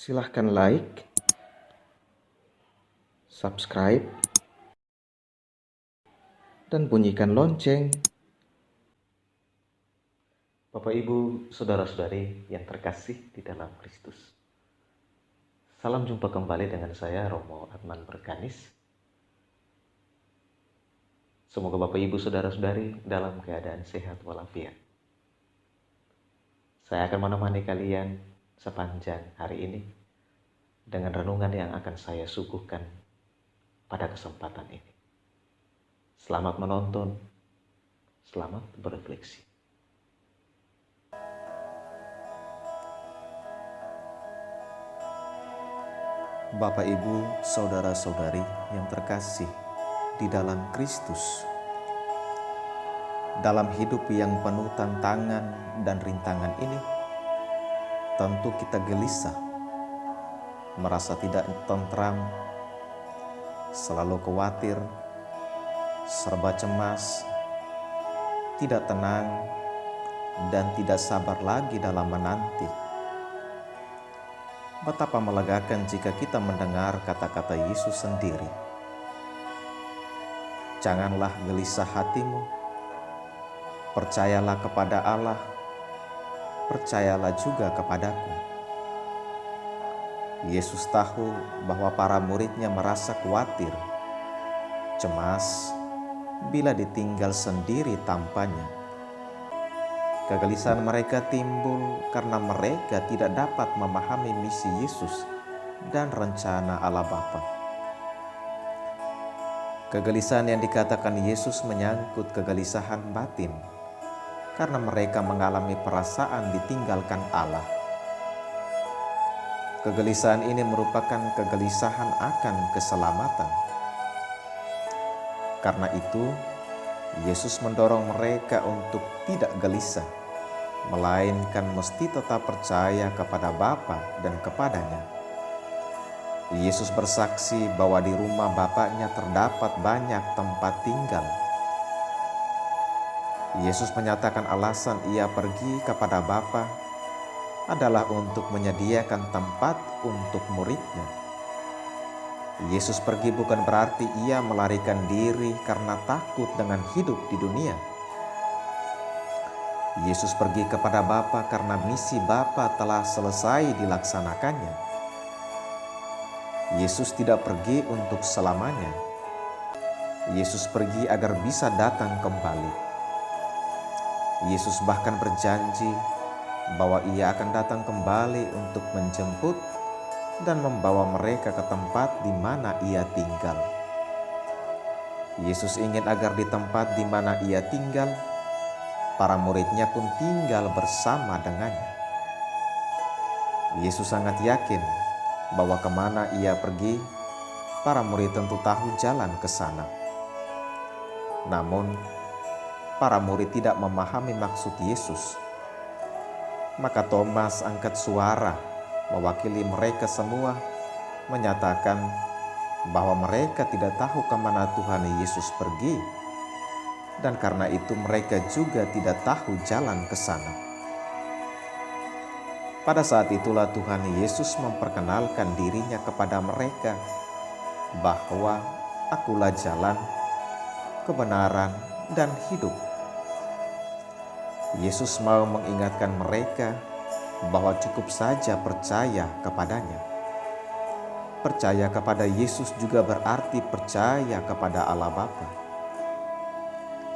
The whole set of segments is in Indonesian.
Silahkan like, subscribe, dan bunyikan lonceng. Bapak, Ibu, Saudara-saudari yang terkasih di dalam Kristus. Salam jumpa kembali dengan saya, Romo Adnan Berkanis. Semoga Bapak, Ibu, Saudara-saudari dalam keadaan sehat walafiat. Saya akan menemani kalian sepanjang hari ini dengan renungan yang akan saya suguhkan pada kesempatan ini. Selamat menonton, selamat berefleksi. Bapak, Ibu, Saudara-saudari yang terkasih di dalam Kristus. Dalam hidup yang penuh tantangan dan rintangan ini, tentu kita gelisah, merasa tidak tentram, selalu khawatir, serba cemas, tidak tenang, dan tidak sabar lagi dalam menanti. Betapa melegakan jika kita mendengar kata-kata Yesus sendiri. Janganlah gelisah hatimu, percayalah kepada Allah, percayalah juga kepadaku. Yesus tahu bahwa para muridnya merasa khawatir, cemas, bila ditinggal sendiri tanpanya. Kegelisahan mereka timbul karena mereka tidak dapat memahami misi Yesus dan rencana Allah Bapa. Kegelisahan yang dikatakan Yesus menyangkut kegelisahan batin, karena mereka mengalami perasaan ditinggalkan Allah. Kegelisahan ini merupakan kegelisahan akan keselamatan. Karena itu, Yesus mendorong mereka untuk tidak gelisah, melainkan mesti tetap percaya kepada Bapa dan kepadanya. Yesus bersaksi bahwa di rumah Bapaknya terdapat banyak tempat tinggal. Yesus menyatakan alasan ia pergi kepada Bapa adalah untuk menyediakan tempat untuk muridnya. Yesus pergi bukan berarti ia melarikan diri karena takut dengan hidup di dunia. Yesus pergi kepada Bapa karena misi Bapa telah selesai dilaksanakannya. Yesus tidak pergi untuk selamanya. Yesus pergi agar bisa datang kembali. Yesus bahkan berjanji bahwa ia akan datang kembali untuk menjemput dan membawa mereka ke tempat di mana ia tinggal. Yesus ingin agar di tempat di mana ia tinggal, para muridnya pun tinggal bersama dengannya. Yesus sangat yakin bahwa kemana ia pergi, para murid tentu tahu jalan ke sana. Namun, para murid tidak memahami maksud Yesus. Maka Thomas angkat suara mewakili mereka semua, menyatakan bahwa mereka tidak tahu kemana Tuhan Yesus pergi, dan karena itu mereka juga tidak tahu jalan ke sana. Pada saat itulah Tuhan Yesus memperkenalkan dirinya kepada mereka bahwa Akulah jalan, kebenaran, dan hidup. Yesus mau mengingatkan mereka bahwa cukup saja percaya kepadanya. Percaya kepada Yesus juga berarti percaya kepada Allah Bapa.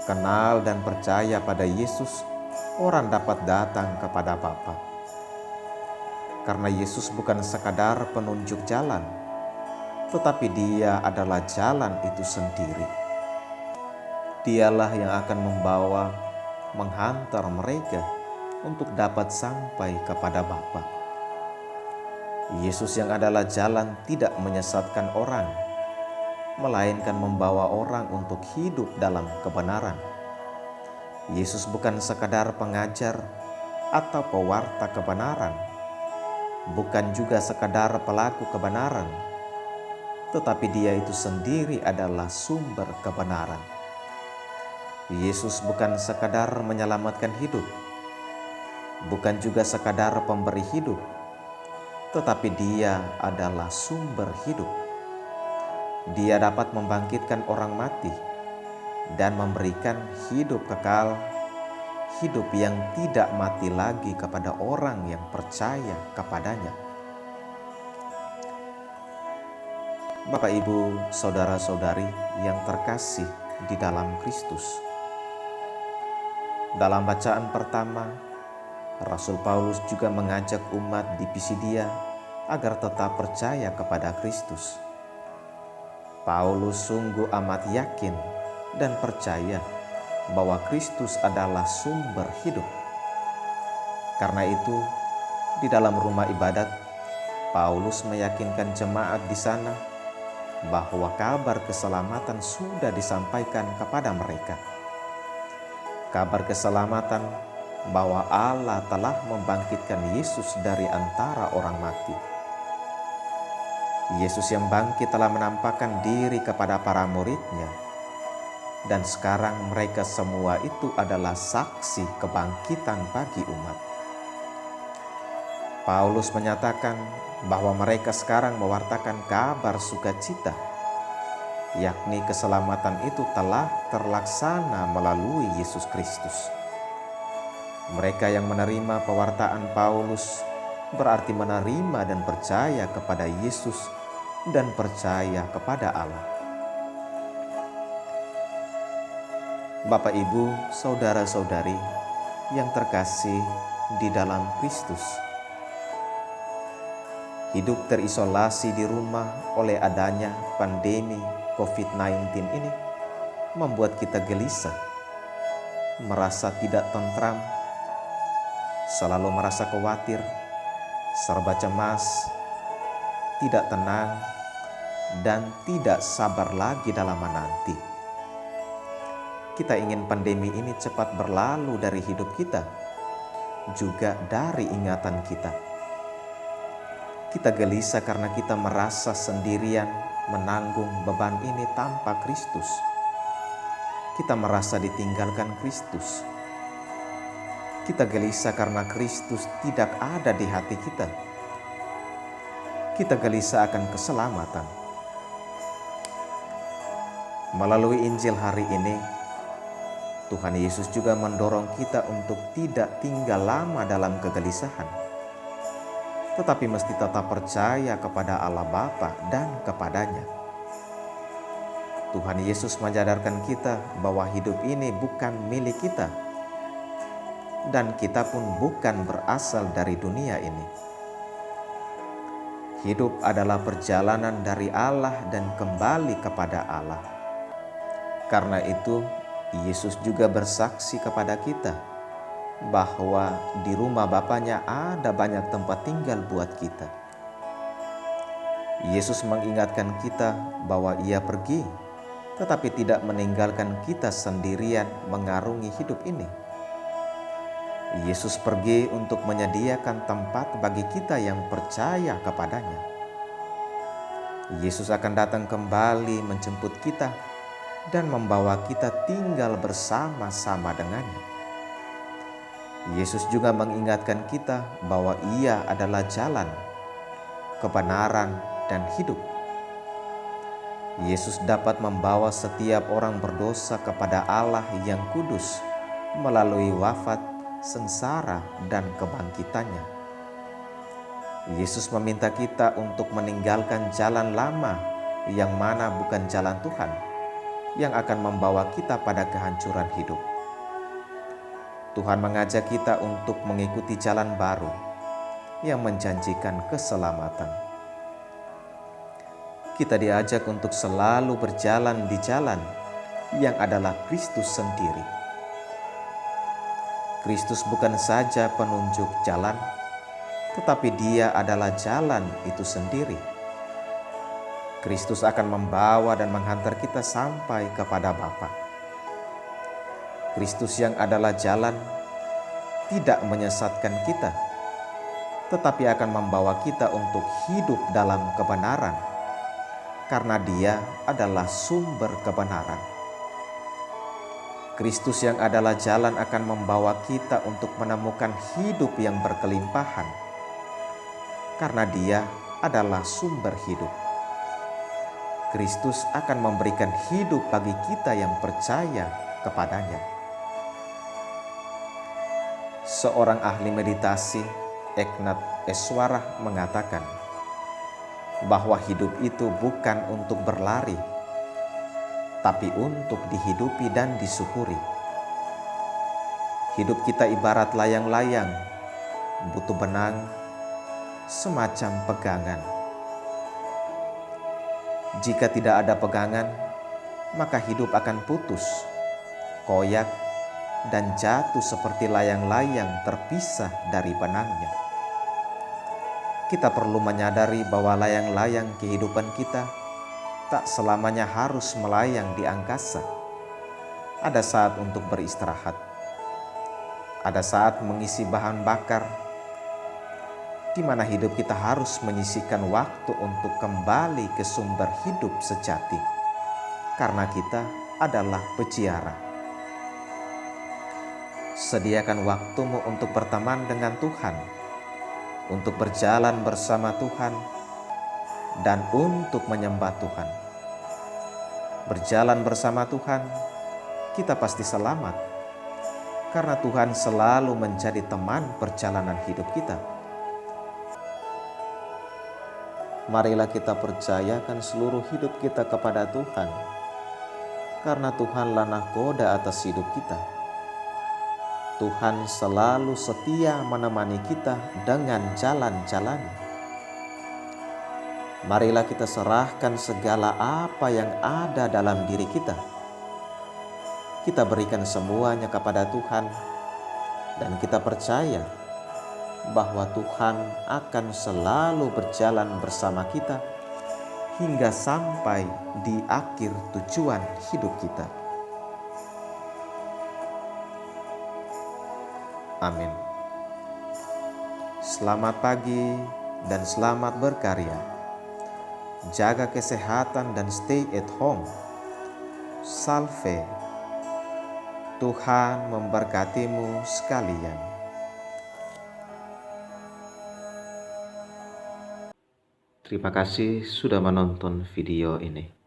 Kenal dan percaya pada Yesus, orang dapat datang kepada Bapa. Karena Yesus bukan sekadar penunjuk jalan, tetapi Dia adalah jalan itu sendiri. Dialah yang akan membawa, menghantar mereka untuk dapat sampai kepada Bapa. Yesus yang adalah jalan tidak menyesatkan orang, melainkan membawa orang untuk hidup dalam kebenaran. Yesus bukan sekadar pengajar atau pewarta kebenaran, bukan juga sekadar pelaku kebenaran, tetapi Dia itu sendiri adalah sumber kebenaran. Yesus bukan sekadar menyelamatkan hidup, bukan juga sekadar pemberi hidup, tetapi Dia adalah sumber hidup. Dia dapat membangkitkan orang mati dan memberikan hidup kekal, hidup yang tidak mati lagi kepada orang yang percaya kepadanya. Bapak, Ibu, saudara-saudari yang terkasih di dalam Kristus. Dalam bacaan pertama, Rasul Paulus juga mengajak umat di Pisidia agar tetap percaya kepada Kristus. Paulus sungguh amat yakin dan percaya bahwa Kristus adalah sumber hidup. Karena itu, di dalam rumah ibadat, Paulus meyakinkan jemaat di sana bahwa kabar keselamatan sudah disampaikan kepada mereka. Kabar keselamatan bahwa Allah telah membangkitkan Yesus dari antara orang mati. Yesus yang bangkit telah menampakkan diri kepada para murid-Nya, dan sekarang mereka semua itu adalah saksi kebangkitan bagi umat. Paulus menyatakan bahwa mereka sekarang mewartakan kabar sukacita, yakni keselamatan itu telah terlaksana melalui Yesus Kristus. Mereka yang menerima pewartaan Paulus berarti menerima dan percaya kepada Yesus dan percaya kepada Allah. Bapak, Ibu, saudara-saudari yang terkasih di dalam Kristus. Hidup terisolasi di rumah oleh adanya pandemi COVID-19 ini membuat kita gelisah, merasa tidak tentram, selalu merasa khawatir, serba cemas, tidak tenang, dan tidak sabar lagi dalam menanti. Kita ingin pandemi ini cepat berlalu dari hidup kita, juga dari ingatan kita. Kita gelisah karena kita merasa sendirian menanggung beban ini tanpa Kristus. Kita merasa ditinggalkan Kristus. Kita gelisah karena Kristus tidak ada di hati kita. Kita gelisah akan keselamatan. Melalui Injil hari ini, Tuhan Yesus juga mendorong kita untuk tidak tinggal lama dalam kegelisahan, tetapi mesti tetap percaya kepada Allah Bapa dan kepadanya. Tuhan Yesus menyadarkan kita bahwa hidup ini bukan milik kita, dan kita pun bukan berasal dari dunia ini. Hidup adalah perjalanan dari Allah dan kembali kepada Allah. Karena itu, Yesus juga bersaksi kepada kita bahwa di rumah Bapanya ada banyak tempat tinggal buat kita. Yesus mengingatkan kita bahwa Ia pergi, tetapi tidak meninggalkan kita sendirian mengarungi hidup ini. Yesus pergi untuk menyediakan tempat bagi kita yang percaya kepadanya. Yesus akan datang kembali menjemput kita dan membawa kita tinggal bersama-sama dengannya. Yesus juga mengingatkan kita bahwa Ia adalah jalan, kebenaran, dan hidup. Yesus dapat membawa setiap orang berdosa kepada Allah yang kudus melalui wafat, sengsara, dan kebangkitannya. Yesus meminta kita untuk meninggalkan jalan lama yang mana bukan jalan Tuhan, yang akan membawa kita pada kehancuran hidup. Tuhan mengajak kita untuk mengikuti jalan baru yang menjanjikan keselamatan. Kita diajak untuk selalu berjalan di jalan yang adalah Kristus sendiri. Kristus bukan saja penunjuk jalan, tetapi Dia adalah jalan itu sendiri. Kristus akan membawa dan menghantar kita sampai kepada Bapa. Kristus yang adalah jalan tidak menyesatkan kita, tetapi akan membawa kita untuk hidup dalam kebenaran, karena Dia adalah sumber kebenaran. Kristus yang adalah jalan akan membawa kita untuk menemukan hidup yang berkelimpahan. karena Dia adalah sumber hidup. Kristus akan memberikan hidup bagi kita yang percaya kepadanya. Seorang ahli meditasi, Eknat Eswarah, mengatakan bahwa hidup itu bukan untuk berlari, tapi untuk dihidupi dan disyukuri. Hidup kita ibarat layang-layang, butuh benang, semacam pegangan. Jika tidak ada pegangan, maka hidup akan putus, koyak, dan jatuh seperti layang-layang terpisah dari benangnya. Kita perlu menyadari bahwa layang-layang kehidupan kita tak selamanya harus melayang di angkasa. Ada saat untuk beristirahat, ada saat mengisi bahan bakar, di mana hidup kita harus menyisihkan waktu untuk kembali ke sumber hidup sejati, karena kita adalah peziarah. Sediakan waktumu untuk berteman dengan Tuhan, untuk berjalan bersama Tuhan, dan untuk menyembah Tuhan. Berjalan bersama Tuhan, kita pasti selamat, karena Tuhan selalu menjadi teman perjalanan hidup kita. Marilah kita percayakan seluruh hidup kita kepada Tuhan, karena Tuhanlah nahkoda atas hidup kita. Tuhan selalu setia menemani kita dengan jalan-jalan. Marilah kita serahkan segala apa yang ada dalam diri kita. Kita berikan semuanya kepada Tuhan, dan kita percaya bahwa Tuhan akan selalu berjalan bersama kita hingga sampai di akhir tujuan hidup kita. Amin. Selamat pagi dan selamat berkarya. Jaga kesehatan dan stay at home. Salve. Tuhan memberkatimu sekalian. Terima kasih sudah menonton video ini.